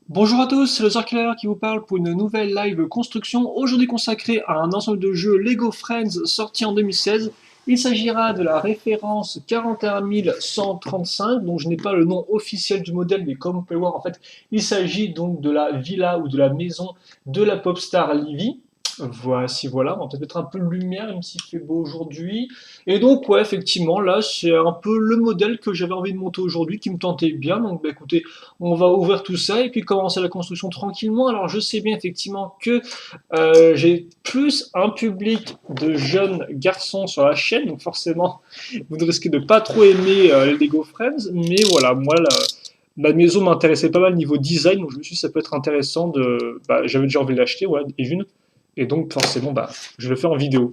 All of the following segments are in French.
Bonjour à tous, c'est le Circulaire qui vous parle pour une nouvelle live construction, aujourd'hui consacrée à un ensemble de jeux Lego Friends sorti en 2016. Il s'agira de la référence 41135, dont je n'ai pas le nom officiel du modèle, mais comme vous pouvez voir, en fait, il s'agit donc de la villa ou de la maison de la pop star Livy. Voici, voilà, on va peut-être mettre un peu de lumière, même s'il fait beau aujourd'hui. Et donc, ouais, effectivement, là, c'est un peu le modèle que j'avais envie de monter aujourd'hui, qui me tentait bien. Donc, bah, écoutez, on va ouvrir tout ça et puis commencer la construction tranquillement. Alors je sais bien effectivement que j'ai plus un public de jeunes garçons sur la chaîne, donc forcément vous ne risquez de pas trop aimer les Lego Friends, mais voilà, moi la maison m'intéressait pas mal niveau design, donc je me suis dit ça peut être intéressant de... Bah, j'avais déjà envie de l'acheter, voilà, et donc forcément bah, je le fais en vidéo.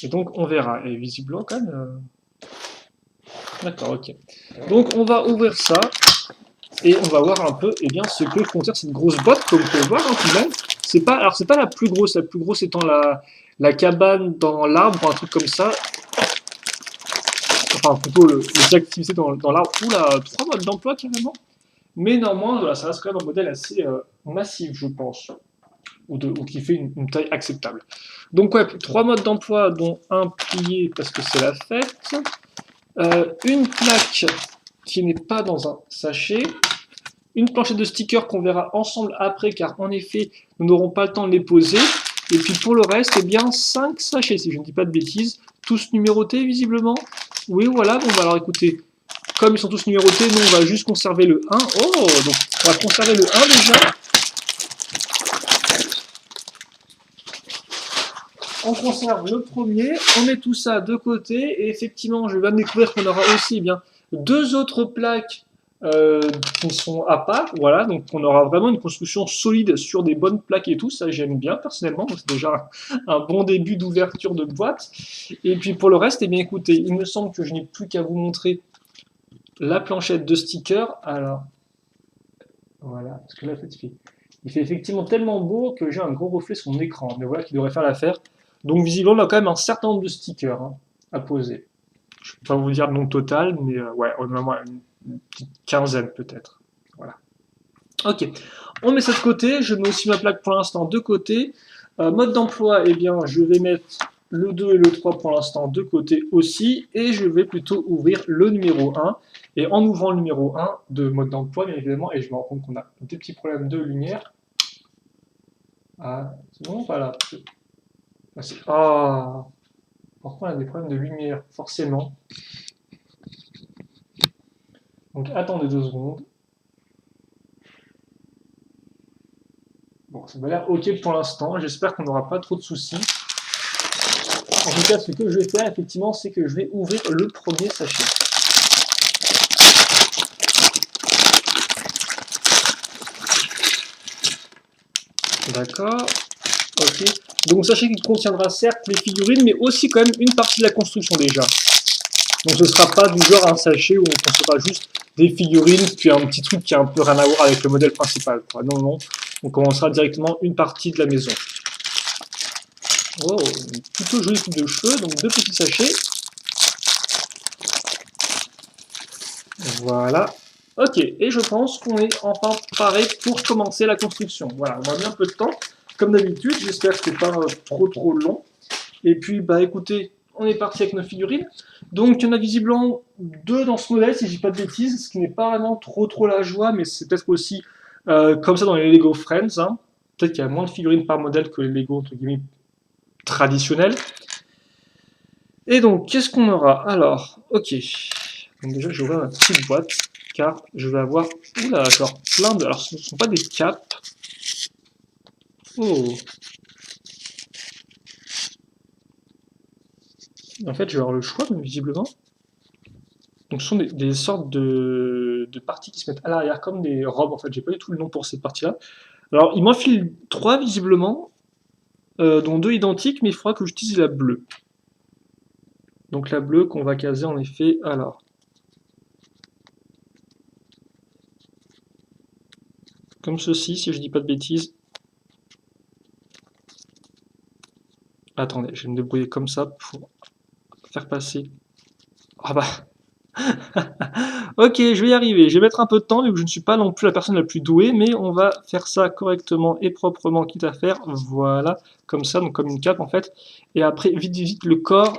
Et donc on verra, et visiblement quand même... D'accord, ok. Donc on va ouvrir ça, et on va voir un peu eh bien, ce que contient cette grosse boîte, comme vous pouvez voir, hein, tout de même. C'est pas la plus grosse étant la cabane dans l'arbre, un truc comme ça. Enfin, plutôt les activités dans l'arbre. Oula, 3 modes d'emploi carrément. Mais néanmoins, voilà, ça reste quand même un modèle assez massif, je pense, ou qui fait une taille acceptable. Donc, ouais, 3 modes d'emploi, dont un plié parce que c'est la fête, une plaque qui n'est pas dans un sachet, une planchette de stickers qu'on verra ensemble après, car en effet, nous n'aurons pas le temps de les poser. Et puis pour le reste, eh bien 5 sachets, si je ne dis pas de bêtises, tous numérotés visiblement. Oui, voilà, bon, bah alors écoutez, comme ils sont tous numérotés, nous on va juste conserver le 1. Oh, donc on va conserver le 1 déjà. On conserve le premier, on met tout ça de côté, et effectivement, je viens de découvrir qu'on aura aussi eh bien deux autres plaques euh, qui sont à part, voilà, donc on aura vraiment une construction solide sur des bonnes plaques et tout, ça j'aime bien personnellement, c'est déjà un bon début d'ouverture de boîte. Et puis pour le reste, eh bien écoutez, il me semble que je n'ai plus qu'à vous montrer la planchette de stickers, alors voilà, parce que là, en fait, il fait effectivement tellement beau que j'ai un gros reflet sur mon écran. Mais voilà qui devrait faire l'affaire. Donc, visiblement, on a quand même un certain nombre de stickers hein, à poser. Je ne peux pas vous dire le nombre total, mais ouais, on en a une petite quinzaine peut-être. Voilà. Ok, on met ça de côté. Je mets aussi ma plaque pour l'instant de côté. Mode d'emploi, eh bien, je vais mettre le 2 et le 3 pour l'instant de côté aussi. Et je vais plutôt ouvrir le numéro 1. Et en ouvrant le numéro 1 de mode d'emploi, bien évidemment, et je me rends compte qu'on a des petits problèmes de lumière. Ah, c'est bon, voilà. Ah, pourquoi on a des problèmes de lumière, forcément. Donc attendez 2 secondes. Bon, ça m'a l'air ok pour l'instant. J'espère qu'on n'aura pas trop de soucis. En tout cas, ce que je vais faire, effectivement, c'est que je vais ouvrir le premier sachet. D'accord. Ok. Donc sachez qu'il contiendra certes les figurines, mais aussi quand même une partie de la construction déjà. Donc ce ne sera pas du genre un sachet où on construira juste des figurines, puis un petit truc qui a un peu rien à voir avec le modèle principal. Quoi. Non, non, on commencera directement une partie de la maison. Oh, une plutôt jolie coupe de cheveux, donc 2 petits sachets. Voilà. Ok, et je pense qu'on est enfin paré pour commencer la construction. Voilà, on a mis un peu de temps, comme d'habitude, j'espère que c'est pas trop long. Et puis, bah écoutez, on est parti avec nos figurines. Donc, il y en a visiblement 2 dans ce modèle, si je dis pas de bêtises, ce qui n'est pas vraiment trop la joie, mais c'est peut-être aussi comme ça dans les Lego Friends. Hein. Peut-être qu'il y a moins de figurines par modèle que les Lego, entre guillemets, traditionnels. Et donc, qu'est-ce qu'on aura? Alors, ok. Donc déjà, je vais ouvrir ma petite boîte, car je vais avoir, oula, genre plein de... Alors, ce ne sont pas des capes. Oh, en fait, je vais avoir le choix, visiblement. Donc, ce sont des sortes de parties qui se mettent à l'arrière, comme des robes, en fait. J'ai pas du tout le nom pour ces parties-là. Alors, il m'enfile 3, visiblement, dont 2 identiques, mais il faudra que j'utilise la bleue. Donc, la bleue qu'on va caser, en effet, alors. Comme ceci, si je dis pas de bêtises. Attendez, je vais me débrouiller comme ça pour faire passer. Ah bah, Ok, je vais y arriver. Je vais mettre un peu de temps, vu que je ne suis pas non plus la personne la plus douée, mais on va faire ça correctement et proprement, quitte à faire. Voilà, comme ça, donc comme une cape en fait. Et après, vite, vite, vite, le corps.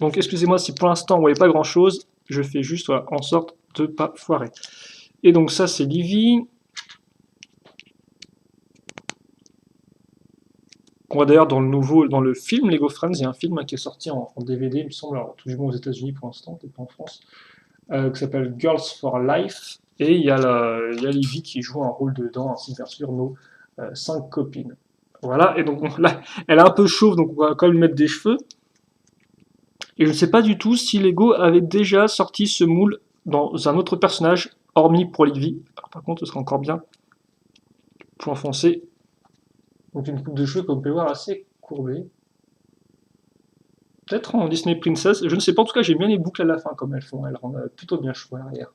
Donc excusez-moi si pour l'instant vous voyez pas grand-chose. Je fais juste voilà, en sorte de pas foirer. Et donc ça, c'est Livy. On voit d'ailleurs dans le film Lego Friends, il y a un film qui est sorti en DVD, il me semble, alors tout du moins aux États-Unis pour l'instant, peut-être pas en France, qui s'appelle Girls for Life. Et il y a Livy qui joue un rôle dedans, ainsi bien sûr nos 5 copines. Voilà, et donc là, elle est un peu chauve, donc on va quand même lui mettre des cheveux. Et je ne sais pas du tout si Lego avait déjà sorti ce moule dans un autre personnage, hormis pour Livy. Alors, par contre, ce serait encore bien pour enfoncer. Donc une coupe de cheveux, comme vous pouvez voir, assez courbée. Peut-être en Disney Princess, je ne sais pas, en tout cas j'ai bien les boucles à la fin comme elles font, elles rendent plutôt bien cheveux arrière.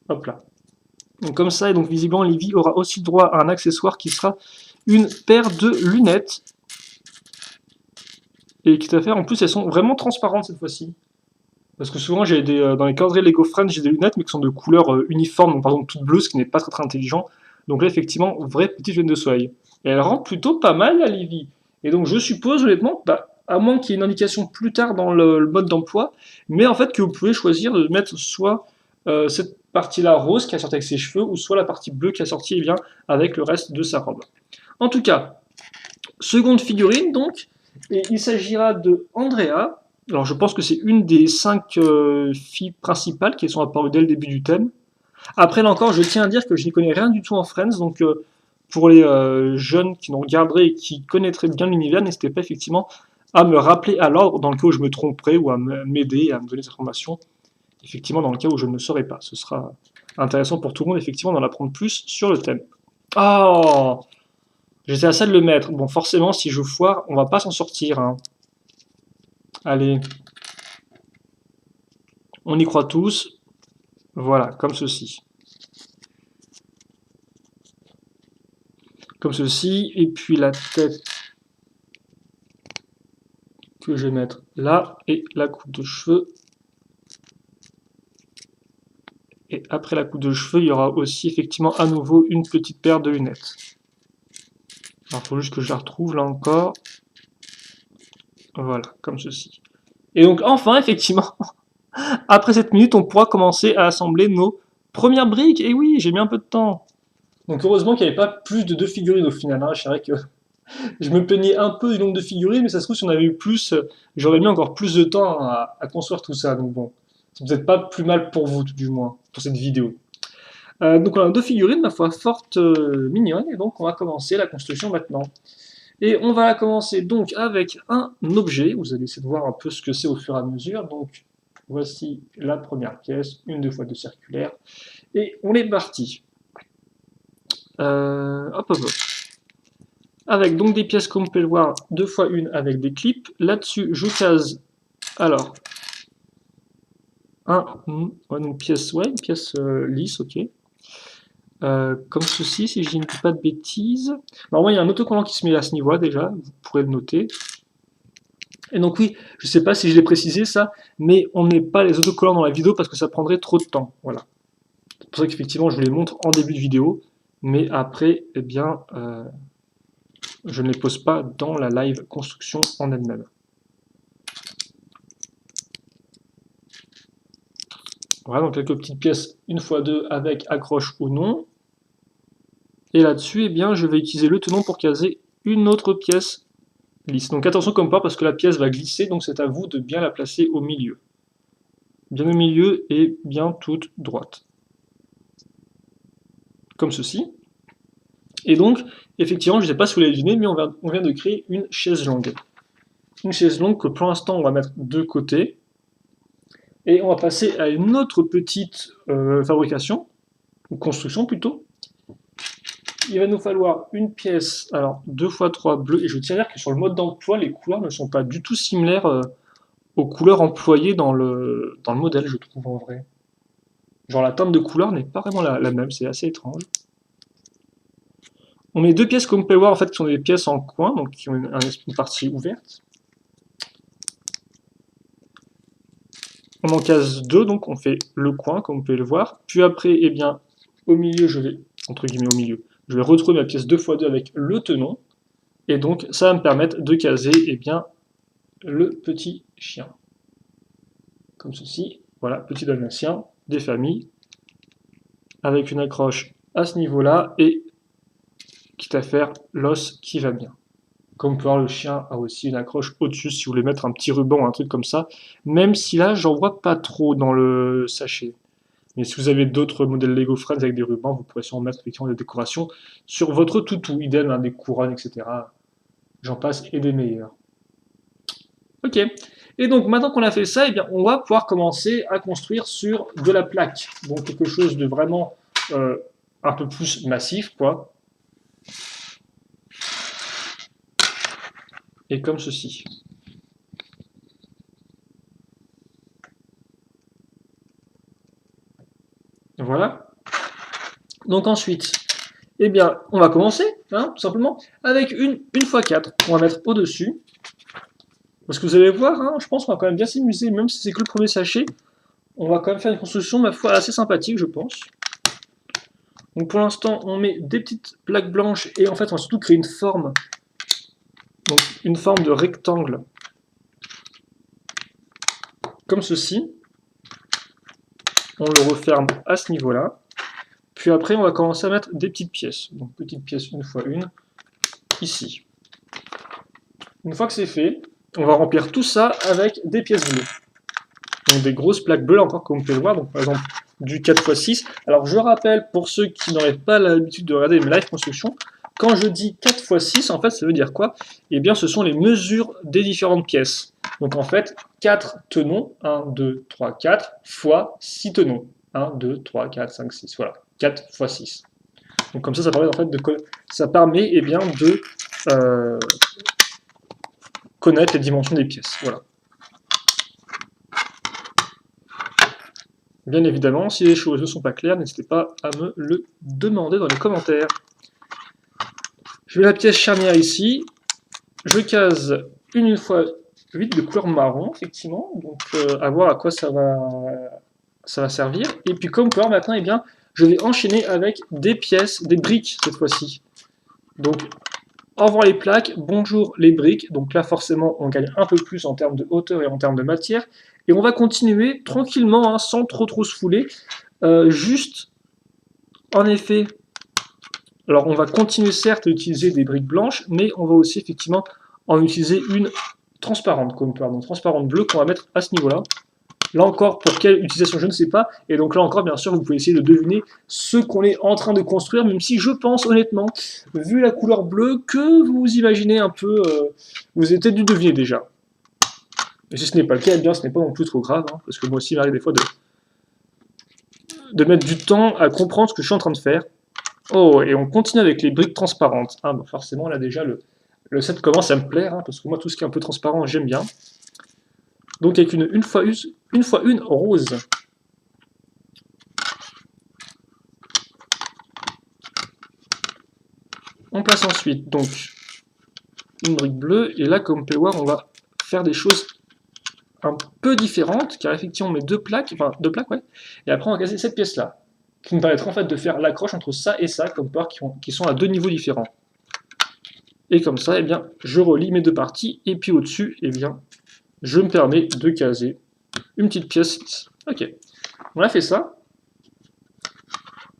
Hop là. Donc comme ça, et donc visiblement Livy aura aussi droit à un accessoire qui sera une paire de lunettes. Et qui à faire, en plus elles sont vraiment transparentes cette fois-ci. Parce que souvent j'ai dans les calendriers Lego Friends j'ai des lunettes mais qui sont de couleur uniforme, donc par exemple toutes bleues, ce qui n'est pas très, très intelligent. Donc là effectivement, vraie petite lunettes de soleil. Et elle rend plutôt pas mal la Livy. Et donc je suppose honnêtement, bah, à moins qu'il y ait une indication plus tard dans le mode d'emploi, mais en fait que vous pouvez choisir de mettre soit cette partie-là rose qui a sorti avec ses cheveux, ou soit la partie bleue qui a sorti bien avec le reste de sa robe. En tout cas, seconde figurine donc, et il s'agira de Andrea. Alors je pense que c'est une des 5 filles principales qui sont apparues dès le début du thème. Après là encore, je tiens à dire que je n'y connais rien du tout en Friends, donc pour les jeunes qui nous regarderaient et qui connaîtraient bien l'univers, n'hésitez pas effectivement à me rappeler à l'ordre dans le cas où je me tromperais ou à m'aider, à me donner des informations, effectivement dans le cas où je ne saurais pas. Ce sera intéressant pour tout le monde effectivement d'en apprendre plus sur le thème. Oh, j'étais à ça de le mettre. Bon, forcément, si je foire, on va pas s'en sortir, hein. Allez, on y croit tous. Voilà, comme ceci. Comme ceci. Et puis la tête que je vais mettre là. Et la coupe de cheveux. Et après la coupe de cheveux, il y aura aussi effectivement à nouveau une petite paire de lunettes. Alors, il faut juste que je la retrouve là encore. Voilà, comme ceci. Et donc enfin, effectivement, après cette minute, on pourra commencer à assembler nos premières briques. Et oui, j'ai mis un peu de temps. Donc heureusement qu'il n'y avait pas plus de 2 figurines au final, hein. C'est vrai que je me plaignais un peu du nombre de figurines, mais ça se trouve si on avait eu plus, j'aurais mis encore plus de temps à construire tout ça. Donc bon, c'est peut-être pas plus mal pour vous, tout du moins, pour cette vidéo. Donc on a 2 figurines, ma foi, fortes, mignonnes, et donc on va commencer la construction maintenant. Et on va commencer donc avec un objet. Vous allez essayer de voir un peu ce que c'est au fur et à mesure. Donc voici la première pièce, une 2x2 circulaire, et on est parti. Hop, hop, hop. Avec donc des pièces comme on peut le voir, 2x1 avec des clips. Là-dessus, je case, alors, une pièce, ouais, une pièce lisse, ok. Comme ceci, si je ne dis pas de bêtises. Normalement, il y a un autocollant qui se met à ce niveau-là déjà, vous pourrez le noter. Et donc oui, je ne sais pas si je l'ai précisé ça, mais on ne met pas les autocollants dans la vidéo parce que ça prendrait trop de temps. Voilà. C'est pour ça qu'effectivement, je vous les montre en début de vidéo, mais après, eh bien, je ne les pose pas dans la live construction en elle-même. Voilà, donc quelques petites pièces 1x2 avec accroche ou non. Et là-dessus, eh bien, je vais utiliser le tenon pour caser une autre pièce lisse. Donc attention comme pas parce que la pièce va glisser, donc c'est à vous de bien la placer au milieu. Bien au milieu et bien toute droite. Comme ceci. Et donc, effectivement, je ne sais pas si vous l'avez deviné, mais on vient de créer une chaise longue. Une chaise longue que pour l'instant on va mettre de côté. Et on va passer à une autre petite fabrication, ou construction plutôt. Il va nous falloir une pièce, alors 2x3 bleu, et je tiens à dire que sur le mode d'emploi, les couleurs ne sont pas du tout similaires aux couleurs employées dans le modèle, je trouve en vrai. Genre la teinte de couleur n'est pas vraiment la même, c'est assez étrange. On met 2 pièces comme vous pouvez voir en fait qui sont des pièces en coin, donc qui ont une partie ouverte. On en case 2, donc on fait le coin, comme vous pouvez le voir. Puis après, eh bien, au milieu, je vais, entre guillemets au milieu, je vais retrouver ma pièce 2x2 avec le tenon. Et donc, ça va me permettre de caser, eh bien, le petit chien. Comme ceci. Voilà, petit dalmatien, des familles, avec une accroche à ce niveau-là, et quitte à faire l'os qui va bien. Comme vous pouvez voir, le chien a aussi une accroche au-dessus, si vous voulez mettre un petit ruban ou un truc comme ça. Même si là, j'en vois pas trop dans le sachet. Mais si vous avez d'autres modèles Lego Friends avec des rubans, vous pourrez sûrement mettre effectivement des décorations sur votre toutou. Idem, hein, des couronnes, etc. J'en passe et des meilleurs. Ok. Et donc maintenant qu'on a fait ça, eh bien, on va pouvoir commencer à construire sur de la plaque. Donc quelque chose de vraiment un peu plus massif, quoi. Et comme ceci. Voilà. Donc ensuite, eh bien, on va commencer, hein, tout simplement, avec une x4 qu'on va mettre au-dessus. Parce que vous allez voir, hein, je pense qu'on va quand même bien s'amuser, même si c'est que le premier sachet. On va quand même faire une construction, ma foi, assez sympathique, je pense. Donc pour l'instant, on met des petites plaques blanches et en fait, on va surtout créer une forme. Donc une forme de rectangle. Comme ceci. On le referme à ce niveau-là. Puis après, on va commencer à mettre des petites pièces. Donc petites pièces une fois une, ici. Une fois que c'est fait, on va remplir tout ça avec des pièces bleues. Donc des grosses plaques bleues encore comme vous pouvez le voir, donc par exemple du 4x6. Alors je rappelle pour ceux qui n'auraient pas l'habitude de regarder mes live construction, quand je dis 4x6, en fait ça veut dire quoi? Eh bien ce sont les mesures des différentes pièces. Donc en fait 4 tenons, 1, 2, 3, 4, fois 6 tenons. 1, 2, 3, 4, 5, 6, voilà, 4 x 6. Donc comme ça permet en fait ça permet eh bien, de connaître les dimensions des pièces. Voilà. Bien évidemment, si les choses ne sont pas claires, n'hésitez pas à me le demander dans les commentaires. Je mets la pièce charnière ici. Je case une fois 8 de couleur marron, effectivement. Donc, à voir à quoi ça va servir. Et puis, comme couleur maintenant, eh bien, je vais enchaîner avec des pièces, des briques cette fois-ci. Donc, au revoir les plaques, bonjour les briques. Donc là, forcément, on gagne un peu plus en termes de hauteur et en termes de matière. Et on va continuer tranquillement, hein, sans trop se fouler. Juste, en effet, alors on va continuer certes à utiliser des briques blanches, mais on va aussi effectivement en utiliser une transparente, comme pardon, transparente bleue qu'on va mettre à ce niveau-là. Là encore, pour quelle utilisation, je ne sais pas. Et donc là encore, bien sûr, vous pouvez essayer de deviner ce qu'on est en train de construire, même si je pense honnêtement, vu la couleur bleue, que vous imaginez un peu, vous avez peut-être dû deviner déjà. Et si ce n'est pas le cas, eh bien ce n'est pas non plus trop grave, hein, parce que moi aussi, il m'arrive des fois de mettre du temps à comprendre ce que je suis en train de faire. Oh, et on continue avec les briques transparentes. Ah, bah forcément, là déjà, le set commence à me plaire, hein, parce que moi, tout ce qui est un peu transparent, j'aime bien. Donc avec une fois une rose. On place ensuite donc une brique bleue, et là, comme vous pouvez voir, on va faire des choses un peu différentes, car effectivement, on met deux plaques, ouais, et après, on va casser cette pièce-là, qui nous permettra en fait de faire l'accroche entre ça et ça, comme vous pouvez voir, qui sont à deux niveaux différents. Et comme ça, eh bien, je relie mes deux parties, et puis au-dessus, eh bien, je me permets de caser une petite pièce. Ok, on a fait ça.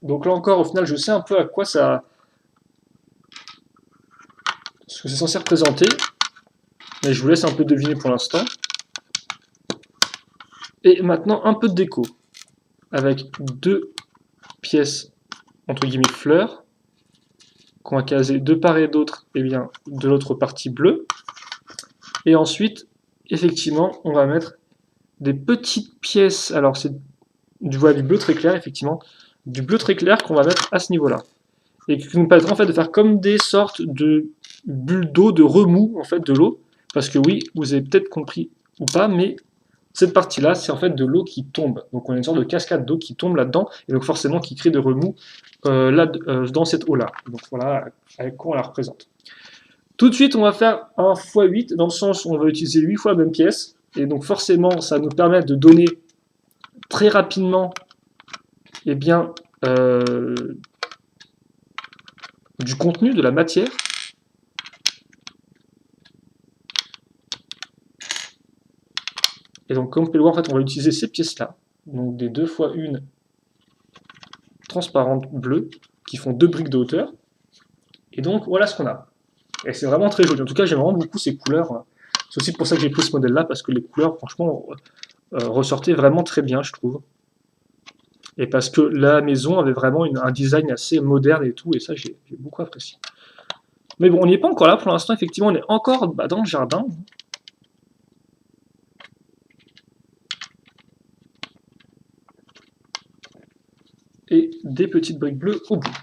Donc là encore, au final, je sais un peu à quoi ça... ce que c'est censé représenter. Mais je vous laisse un peu deviner pour l'instant. Et maintenant, un peu de déco. Avec deux pièces, entre guillemets, fleurs, qu'on va caser de part et d'autre, et bien, de l'autre partie bleue. Et ensuite, effectivement, on va mettre des petites pièces. Alors, c'est du bleu très clair, effectivement. Du bleu très clair qu'on va mettre à ce niveau-là. Et qui nous permettra en fait de faire comme des sortes de bulles d'eau, de remous en fait de l'eau. Parce que oui, vous avez peut-être compris ou pas, mais cette partie-là, c'est en fait de l'eau qui tombe. Donc on a une sorte de cascade d'eau qui tombe là-dedans, et donc forcément qui crée des remous dans cette eau-là. Donc voilà avec quoi on la représente. Tout de suite, on va faire un x8, dans le sens où on va utiliser 8 fois la même pièce, et donc forcément, ça va nous permettre de donner très rapidement eh bien, du contenu, de la matière. Et donc, comme vous pouvez le voir, en fait, on va utiliser ces pièces-là, donc des 2 fois 1 transparentes bleues, qui font 2 briques de hauteur. Et donc, voilà ce qu'on a. Et c'est vraiment très joli. En tout cas, j'aime vraiment beaucoup ces couleurs. C'est aussi pour ça que j'ai pris ce modèle-là, parce que les couleurs, franchement, ressortaient vraiment très bien, je trouve. Et parce que la maison avait vraiment un design assez moderne et tout, et ça, j'ai beaucoup apprécié. Mais bon, on n'y est pas encore là pour l'instant, effectivement, on est encore dans le jardin. Et des petites briques bleues au bout.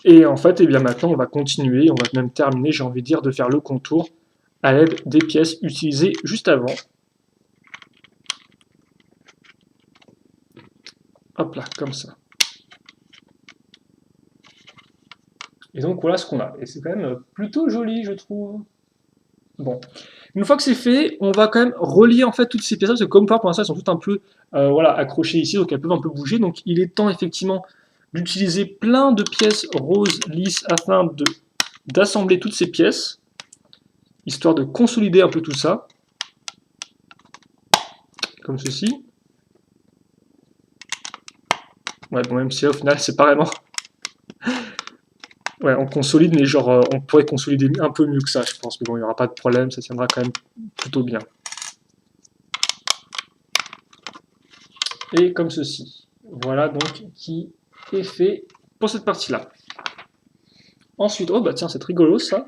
Et en fait, eh bien maintenant, on va continuer, on va même terminer, j'ai envie de dire, de faire le contour à l'aide des pièces utilisées juste avant. Hop là, comme ça. Et donc voilà ce qu'on a. Et c'est quand même plutôt joli, je trouve. Bon. Une fois que c'est fait, on va quand même relier en fait toutes ces pièces, parce que comme pour l'instant, elles sont toutes un peu voilà, accrochées ici, donc elles peuvent un peu bouger. Donc il est temps effectivement d'utiliser plein de pièces roses lisses afin d'assembler toutes ces pièces, histoire de consolider un peu tout ça, comme ceci. Ouais, bon, même si là, au final, c'est pas vraiment... Ouais, on consolide, mais genre, on pourrait consolider un peu mieux que ça, je pense. Mais bon, il n'y aura pas de problème, ça tiendra quand même plutôt bien. Et comme ceci. Voilà donc qui est fait pour cette partie-là. Ensuite, oh bah tiens, c'est rigolo ça.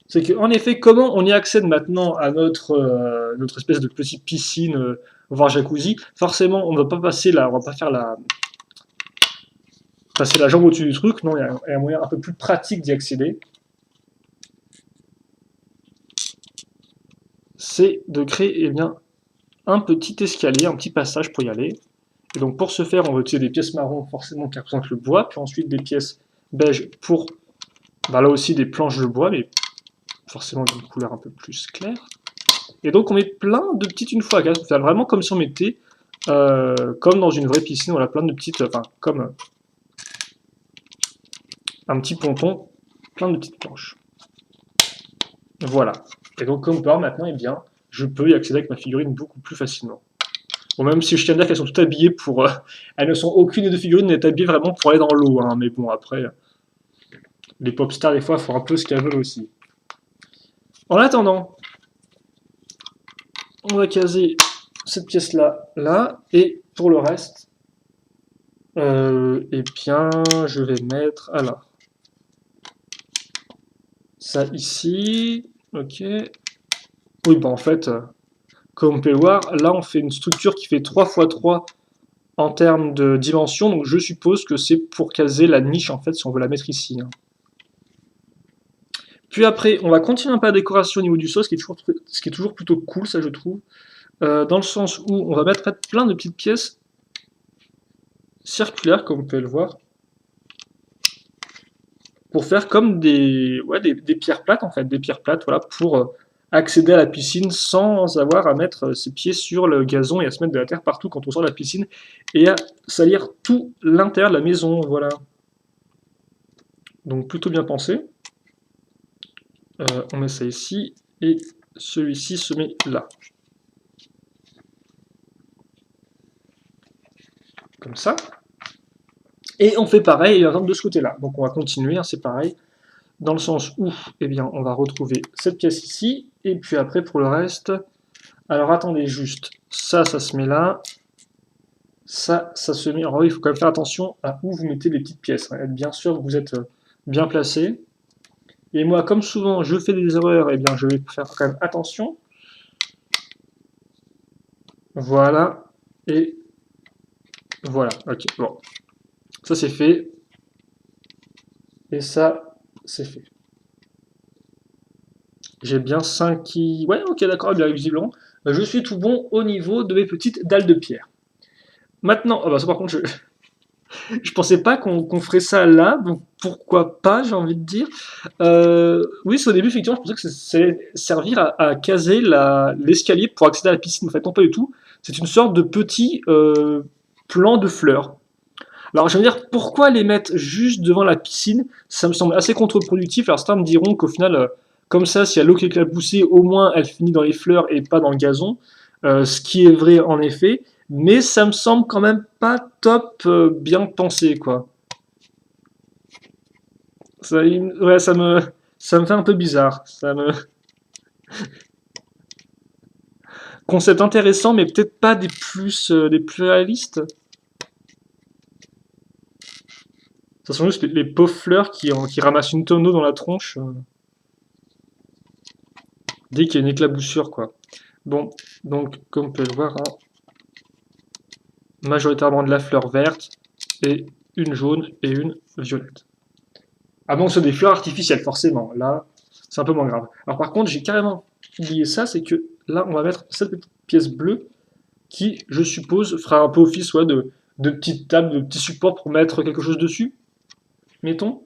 C'est qu'en effet, comment on y accède maintenant à notre espèce de petite piscine, voire jacuzzi, forcément, on ne va pas passer là, on va pas faire passer la jambe au-dessus du truc, non, il y a un moyen un peu plus pratique d'y accéder. C'est de créer eh bien, un petit escalier, un petit passage pour y aller. Et donc pour ce faire, on va utiliser des pièces marron forcément qui représentent le bois, puis ensuite des pièces beige pour, bah, là aussi des planches de bois, mais forcément d'une couleur un peu plus claire. Et donc on met plein de petites une fois à gaz, vraiment comme si on mettait, comme dans une vraie piscine, voilà, plein de petites, enfin comme un petit ponton, plein de petites planches. Voilà. Et donc comme on peut voir maintenant, eh bien, je peux y accéder avec ma figurine beaucoup plus facilement. Bon, même si je tiens à dire qu'elles sont toutes habillées pour... elles ne sont aucune des deux figurines n'est habillée vraiment pour aller dans l'eau, hein, mais bon, après, les pop stars, des fois, font un peu ce qu'elles veulent aussi. En attendant, on va caser cette pièce-là, là, et pour le reste, eh bien, je vais mettre, alors, ça ici, ok. Oui, bah en fait, comme on peut le voir, là, on fait une structure qui fait 3 x 3 en termes de dimension, donc je suppose que c'est pour caser la niche, en fait, si on veut la mettre ici. Hein. Puis après, on va continuer un peu la décoration au niveau du sol, ce qui est toujours plutôt cool, ça je trouve. Dans le sens où on va mettre plein de petites pièces circulaires, comme vous pouvez le voir, pour faire comme des pierres plates, en fait, des pierres plates, voilà, pour accéder à la piscine sans avoir à mettre ses pieds sur le gazon et à se mettre de la terre partout quand on sort de la piscine, et à salir tout l'intérieur de la maison, voilà. Donc plutôt bien pensé. On met ça ici, et celui-ci se met là. Comme ça. Et on fait pareil de ce côté-là. Donc on va continuer, hein, c'est pareil, dans le sens où eh bien, on va retrouver cette pièce ici, et puis après pour le reste, alors attendez juste, ça se met là, ça se met, alors oui, il faut quand même faire attention à où vous mettez les petites pièces, hein. Être bien sûr que vous êtes bien placé. Et moi, comme souvent, je fais des erreurs, et bien je vais faire quand même attention. Voilà, et voilà, ok, bon. Ça c'est fait. Et ça, c'est fait. J'ai bien 5 qui... Ouais, ok, d'accord, bien visiblement. Je suis tout bon au niveau de mes petites dalles de pierre. Maintenant, oh bah ça par contre, Je pensais pas qu'on ferait ça là, donc pourquoi pas, j'ai envie de dire. Oui, c'est au début, effectivement, je pensais que ça allait servir à caser l'escalier pour accéder à la piscine. En fait, non, pas du tout. C'est une sorte de petit plan de fleurs. Alors, je vais me dire, pourquoi les mettre juste devant la piscine? Ça me semble assez contre-productif. Alors, certains me diront qu'au final, comme ça, s'il y a l'eau qui est poussée, au moins elle finit dans les fleurs et pas dans le gazon. Ce qui est vrai en effet. Mais ça me semble quand même pas top bien pensé, quoi. Ouais, ça me fait un peu bizarre. Concept intéressant, mais peut-être pas des plus réalistes. Ça sont juste les pauvres fleurs qui ramassent une tonne d'eau dans la tronche dès qu'il y a une éclaboussure, quoi. Bon, donc, comme on peut le voir, hein, majoritairement de la fleur verte, et une jaune et une violette. Ah bon, c'est des fleurs artificielles, forcément. Là, c'est un peu moins grave. Alors par contre, j'ai carrément oublié ça, c'est que là, on va mettre cette petite pièce bleue qui, je suppose, fera un peu office ouais, de petite table, de petit support pour mettre quelque chose dessus. Mettons.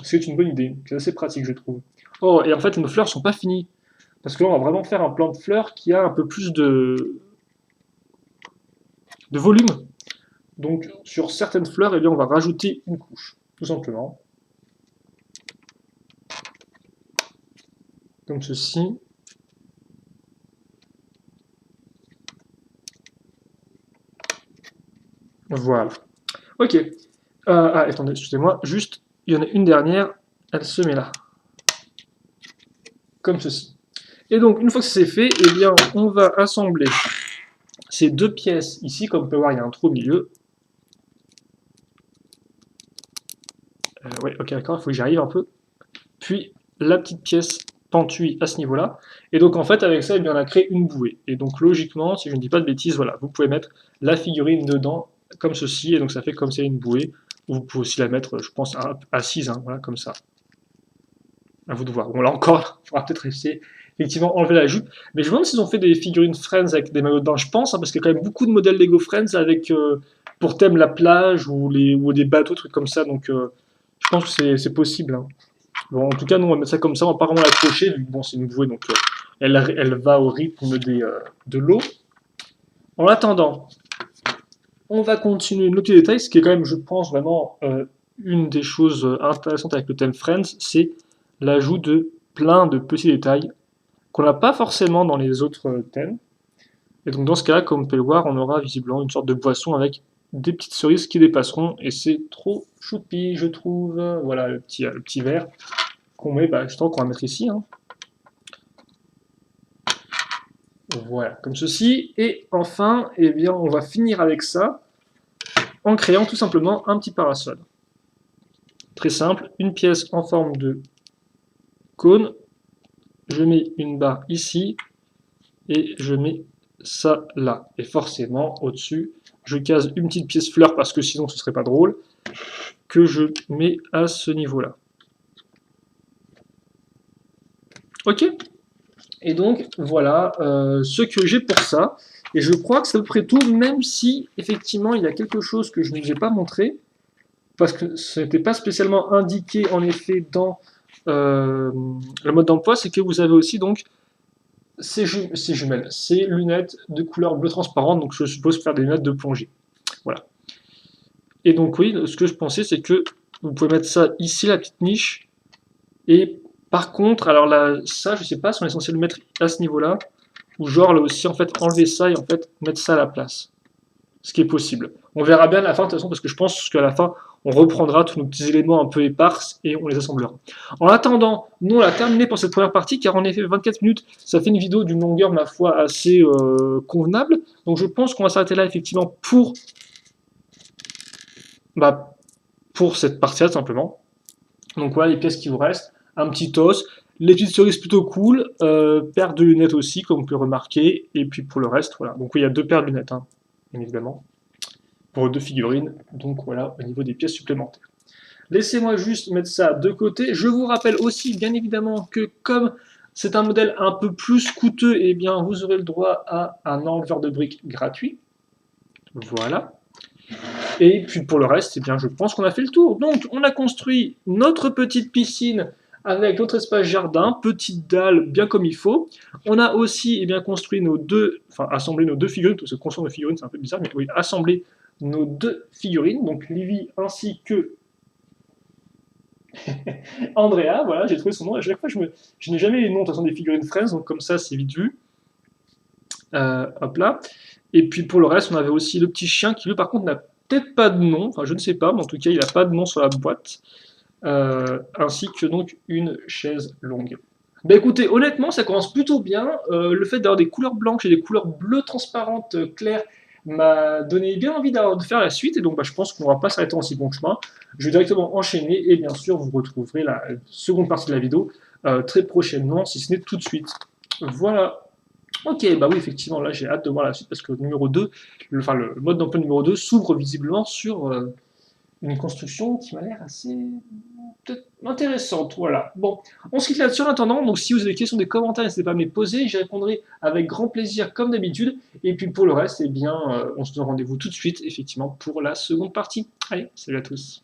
C'est une bonne idée. C'est assez pratique, je trouve. Oh, et en fait, nos fleurs sont pas finies. Parce que là, on va vraiment faire un plan de fleurs qui a un peu plus de volume. Donc, sur certaines fleurs, eh bien, on va rajouter une couche, tout simplement. Comme ceci. Voilà. Ok. Attendez, excusez-moi. Juste, il y en a une dernière. Elle se met là. Comme ceci. Et donc, une fois que c'est fait, eh bien, on va assembler ces deux pièces ici. Comme on peut voir, il y a un trou au milieu. Ouais, ok, d'accord, il faut que j'y arrive un peu. Puis, la petite pièce pentue à ce niveau-là. Et donc, en fait, avec ça, eh bien, on a créé une bouée. Et donc, logiquement, si je ne dis pas de bêtises, voilà, vous pouvez mettre la figurine dedans, comme ceci. Et donc, ça fait comme c'est une bouée. Ou vous pouvez aussi la mettre, je pense, assise, hein, voilà, comme ça. À vous de voir. Bon, là encore, il faudra peut-être essayer, effectivement, enlever la jupe. Mais je me demande s'ils ont fait des figurines Friends avec des maillots de bain, je pense, hein, parce qu'il y a quand même beaucoup de modèles Lego Friends avec, pour thème, la plage ou des bateaux, trucs comme ça. Donc, je pense que c'est possible. Hein. Bon, en tout cas, nous, on va mettre ça comme ça, on va pas vraiment l'accrocher, vu que bon, c'est une bouée, donc elle va au rythme de l'eau. En attendant, on va continuer nos petits détails, ce qui est quand même, je pense, vraiment une des choses intéressantes avec le thème Friends, c'est l'ajout de plein de petits détails qu'on n'a pas forcément dans les autres thèmes. Et donc dans ce cas-là, comme on peut le voir, on aura visiblement une sorte de boisson avec des petites cerises qui dépasseront, et c'est trop choupi, je trouve. Voilà le petit verre qu'on met, bah, justement qu'on va mettre ici. Hein. Voilà, comme ceci. Et enfin, eh bien, on va finir avec ça en créant tout simplement un petit parasol. Très simple, une pièce en forme de cône. Je mets une barre ici et je mets ça là. Et forcément, au-dessus, je case une petite pièce fleur parce que sinon ce serait pas drôle, que je mets à ce niveau-là. Ok. Et donc, voilà ce que j'ai pour ça. Et je crois que c'est à peu près tout, même si, effectivement, il y a quelque chose que je ne vous ai pas montré, parce que ce n'était pas spécialement indiqué, en effet, dans le mode d'emploi, c'est que vous avez aussi, donc, ces jumelles, ces lunettes de couleur bleu transparente, donc je suppose faire des lunettes de plongée. Voilà. Et donc, oui, ce que je pensais, c'est que vous pouvez mettre ça ici, la petite niche, et par contre, alors là, ça, je sais pas si on est censé le mettre à ce niveau-là, ou genre là aussi, en fait, enlever ça et en fait, mettre ça à la place. Ce qui est possible. On verra bien à la fin, de toute façon, parce que je pense qu'à la fin, on reprendra tous nos petits éléments un peu épars et on les assemblera. En attendant, nous, on a terminé pour cette première partie, car en effet, 24 minutes, ça fait une vidéo d'une longueur, ma foi, assez convenable. Donc je pense qu'on va s'arrêter là, effectivement, bah, pour cette partie-là, tout simplement. Donc voilà les pièces qui vous restent. Un petit os, les petites cerises plutôt cool, paire de lunettes aussi, comme on peut remarquer, et puis pour le reste, voilà. Donc oui, il y a deux paires de lunettes, hein, bien évidemment, pour deux figurines. Donc voilà, au niveau des pièces supplémentaires. Laissez-moi juste mettre ça de côté. Je vous rappelle aussi, bien évidemment, que comme c'est un modèle un peu plus coûteux, eh bien, vous aurez le droit à un enleveur de briques gratuit. Voilà. Et puis pour le reste, eh bien, je pense qu'on a fait le tour. Donc, on a construit notre petite piscine avec notre espace jardin, petite dalle bien comme il faut. On a aussi eh bien, construit nos deux, enfin assemblé nos deux figurines, parce que construire nos figurines c'est un peu bizarre, mais oui, assembler nos deux figurines, donc Livy ainsi que Andrea, voilà, j'ai trouvé son nom. À chaque fois, je n'ai jamais les noms de toute façon des figurines Friends, donc comme ça, c'est vite vu. Hop là. Et puis pour le reste, on avait aussi le petit chien qui, lui, par contre, n'a peut-être pas de nom. Enfin, je ne sais pas, mais en tout cas, il n'a pas de nom sur la boîte. Ainsi que donc une chaise longue. Bah écoutez, honnêtement, ça commence plutôt bien. Le fait d'avoir des couleurs blanches et des couleurs bleues transparentes claires m'a donné bien envie de faire la suite. Et donc, bah, je pense qu'on ne va pas s'arrêter en si bon chemin. Je vais directement enchaîner. Et bien sûr, vous retrouverez la seconde partie de la vidéo très prochainement, si ce n'est tout de suite. Voilà. Ok, bah oui, effectivement, là j'ai hâte de voir la suite parce que le numéro 2, le mode d'emploi numéro 2 s'ouvre visiblement sur une construction qui m'a l'air assez peut-être intéressante. Voilà. Bon, on se quitte là-dessus en attendant. Donc, si vous avez des questions, des commentaires, n'hésitez pas à me les poser. J'y répondrai avec grand plaisir, comme d'habitude. Et puis pour le reste, eh bien, on se donne rendez-vous tout de suite, effectivement, pour la seconde partie. Allez, salut à tous.